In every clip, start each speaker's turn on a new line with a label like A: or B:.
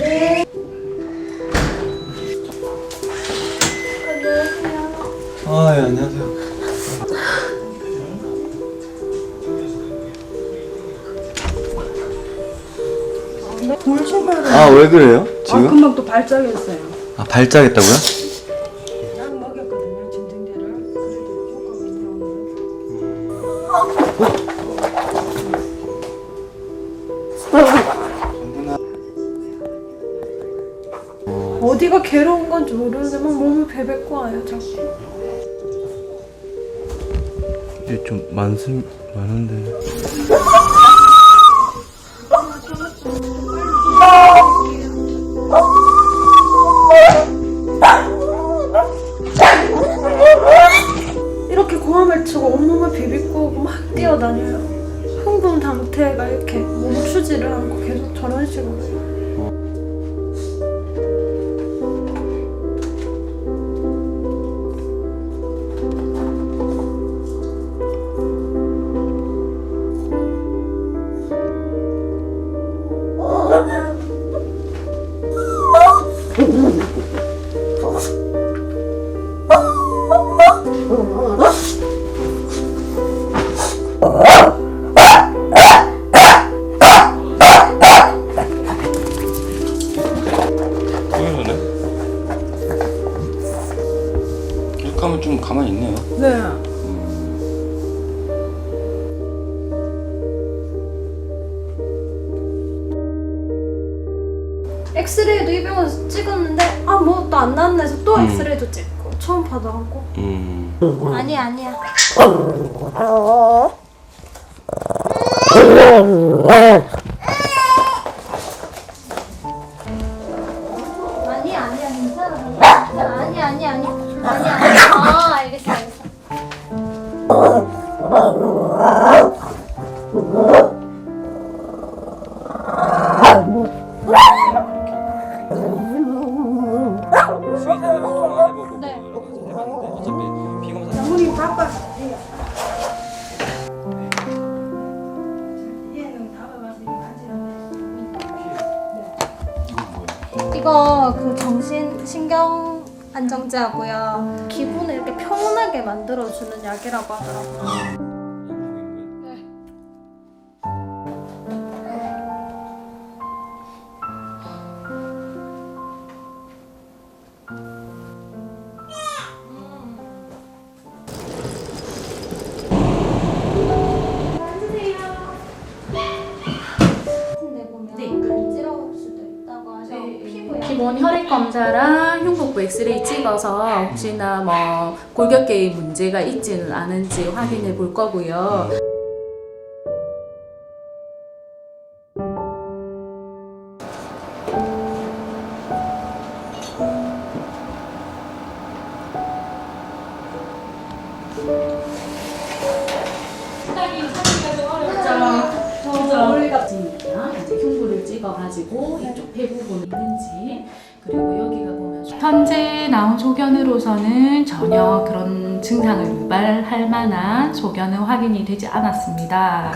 A: 아, 예, 안녕하세요.
B: 돌신발을.
A: 아, 왜 그래요? 지금?
B: 금방 또 발작했어요.
A: 아, 발작했다고요?
B: 약 먹였거든요, 진통제를. 그래도 효과가 있더라고요. 어디가 괴로운 건지 모르는데 막 몸을 베베고 와요, 자꾸.
A: 이게 좀 많은데.
B: 이렇게 고함을 치고 온몸을 비비고 오고 막 뛰어다녀요. 흥분 상태가 이렇게 멈추지를 않고 계속 저런 식으로 해요.
A: 이렇게 하면 좀 가만히 있네요.
B: 네. 엑스레이도 이 병원에서 찍었는데 뭐 또 안 나왔나 해서 또 엑스레이도 찍고 처음 받아갖고 아니야 아니야 아니야 괜찮아 아니야 알겠어
A: 수의사랑 통화해보고
B: 네.
A: 해봤는데 어차피 비검사
B: 장모님 바빠서 얘는 잡아가지고 만지는데 이거 그 정신 신경 안정제하고요. 기분을 이렇게 평온하게 만들어주는 약이라고 하더라고요. 네.
C: 기본 혈액 검사랑 흉부부 엑스레이 찍어서 혹시나 뭐 골격계에 문제가 있지는 않은지 확인해 볼 거고요. 머리 같으니까 이제 흉부를 찍어가지고 이쪽 배 부분이 있는지 그리고 여기가 보면 현재 나온 소견으로서는 전혀 그런 증상을 유발할 만한 소견은 확인이 되지 않았습니다.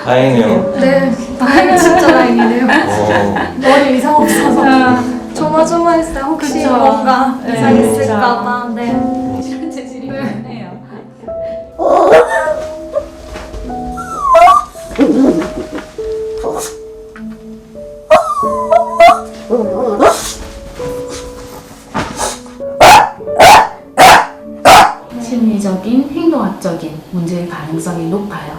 A: 다행이네요.
B: 네, 다행히 진짜 다행이네요. 머리 이상 없어서 조마조마했어요. 혹시
C: 그쵸.
B: 뭔가
C: 네,
B: 이상 있을까봐. 네.
C: 이런 재질이 있네요. 심리적인, 행동학적인 문제의 가능성이 높아요.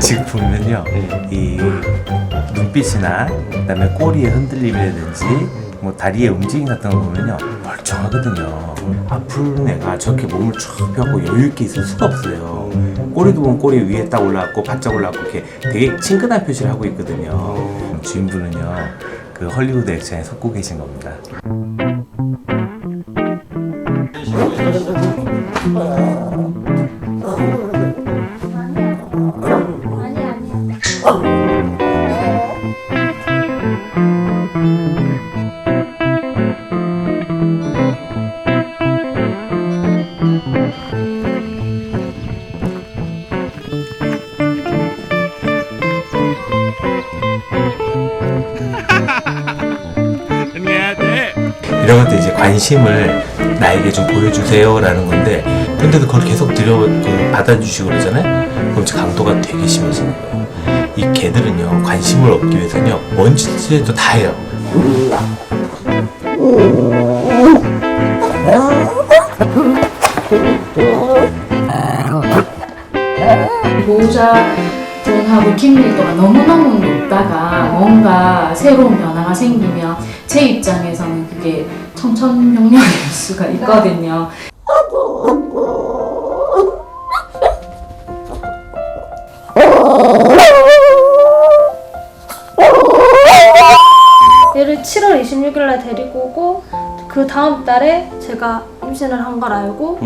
D: 지금 보면요, 이 눈빛이나 그다음에 꼬리의 흔들림이라든지 뭐 다리의 움직임 같은 거 보면요 멀쩡하거든요. 앞으로는 애가 저렇게 몸을 쭉 펴고 여유 있게 있을 수가 없어요. 꼬리도 보면 꼬리 위에 딱 올라갔고 바짝 올라갔고 이렇게 되게 친근한 표시를 하고 있거든요. 주인분은요 그 헐리우드 액션에 속고 계신 겁니다. 이런 것도 이제 관심을 나에게 좀 보여주세요라는 건데, 근데도 그걸 계속 받아주시고 그러잖아요. 그럼 이제 강도가 되게 심해지는 거예요. 이 개들은요 관심을 얻기 위해서는요 뭔 짓을 다 해요.
C: 보호자분하고 긴밀도가 너무너무 높다가 뭔가 새로운 변화가 생기면 제 입장에서는 그게 청천벽력일 수가 있거든요.
B: 얘를 7월 26일날 데리고 오고 그 다음 달에 제가 임신을 한 걸 알고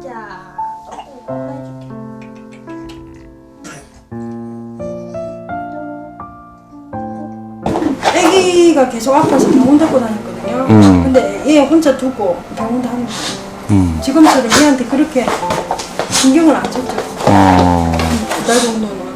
B: 자, 조금 이거 해줄게.
E: 아기가 계속 아파서 병원 데리고 다녔거든요. 근데 얘 혼자 두고 병원 다니고 지금처럼 얘한테 그렇게 신경을 안 썼죠. 두 달 정도는.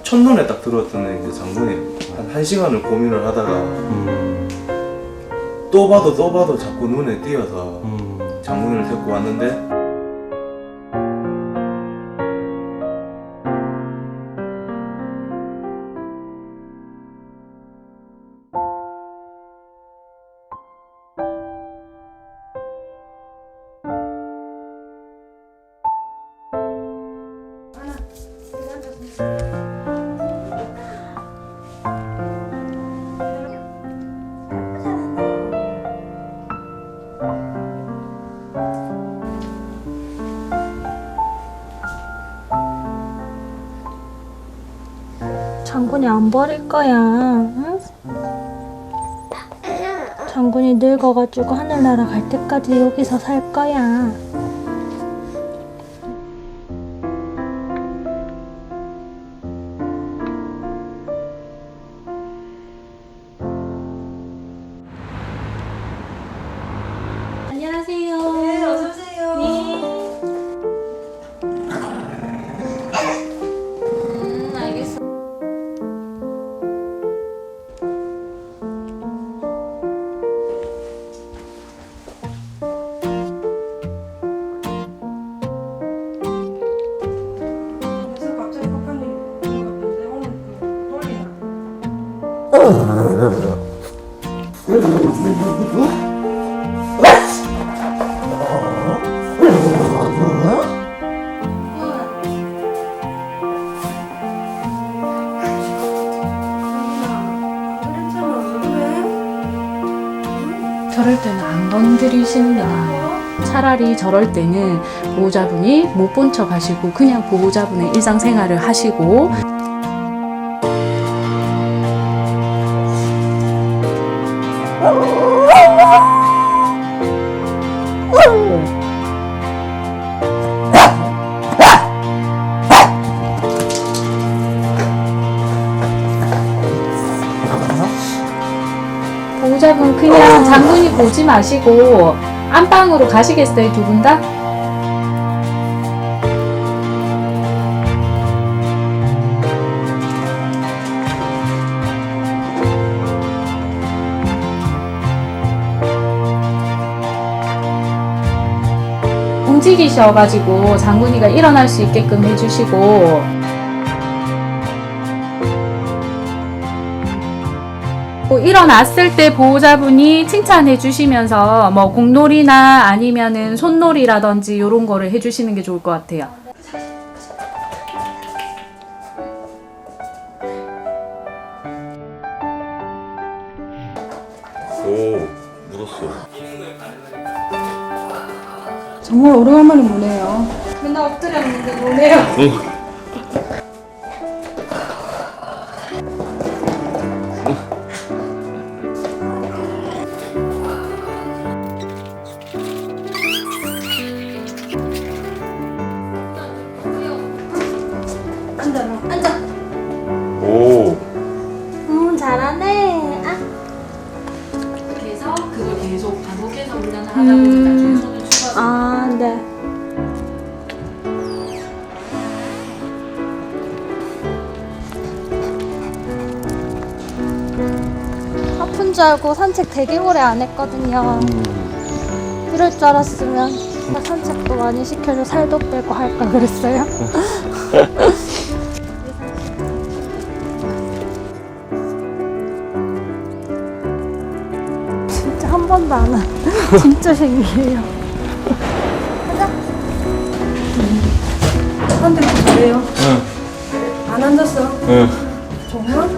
F: 첫눈에 딱 들어왔던 이제 장군이 한 시간을 고민을 하다가 또 봐도 자꾸 눈에 띄어서 장군을 데리고 왔는데,
B: 장군이 안 버릴 거야. 응? 장군이 늙어가지고 하늘나라 갈 때까지 여기서 살 거야. 안녕하세요.
E: 네, 어서 오세요.
B: 알겠어.
E: 그래서 갑자기 급한 일이 생겼는데 오늘 그 돌리나.
C: 저럴 때는 안 건드리시는 게 나아요. 차라리 저럴 때는 보호자분이 못 본 척 하시고 그냥 보호자분의 일상생활을 하시고, 보호자분 그냥 장군이 보지 마시고 안방으로 가시겠어요, 두 분 다? 움직이셔가지고 장군이가 일어날 수 있게끔 해주시고 일어났을 때 보호자분이 칭찬해 주시면서 뭐 공놀이나 아니면은 손놀이라든지 이런 거를 해주시는 게 좋을 것 같아요.
A: 오, 묻었어.
E: 정말 오래간만에 무네요. 맨날 엎드렸는데 무네요. 앉아.
A: 오.
B: 잘하네.
C: 그래서 그걸 계속 반복해서 훈련을 하다 보면 나중에 손을 추가해서
B: 아, 네. 아픈 줄 알고 산책 되게 오래 안 했거든요. 이럴 줄 알았으면 산책도 많이 시켜줘 살도 빼고 할까 그랬어요. 진짜 한 번도 안 한. 진짜 신기해요.
E: 한테 잘해요.
A: 응.
E: 안 앉았어.
A: 응.
E: 정말?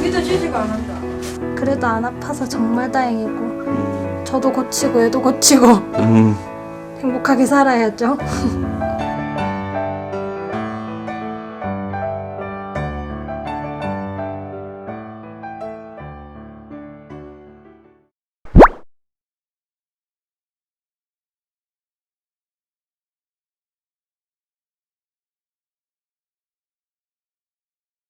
E: 믿어지지가 않는다.
B: 그래도 안 아파서 정말 다행이고 저도 고치고 얘도 고치고 행복하게 살아야죠.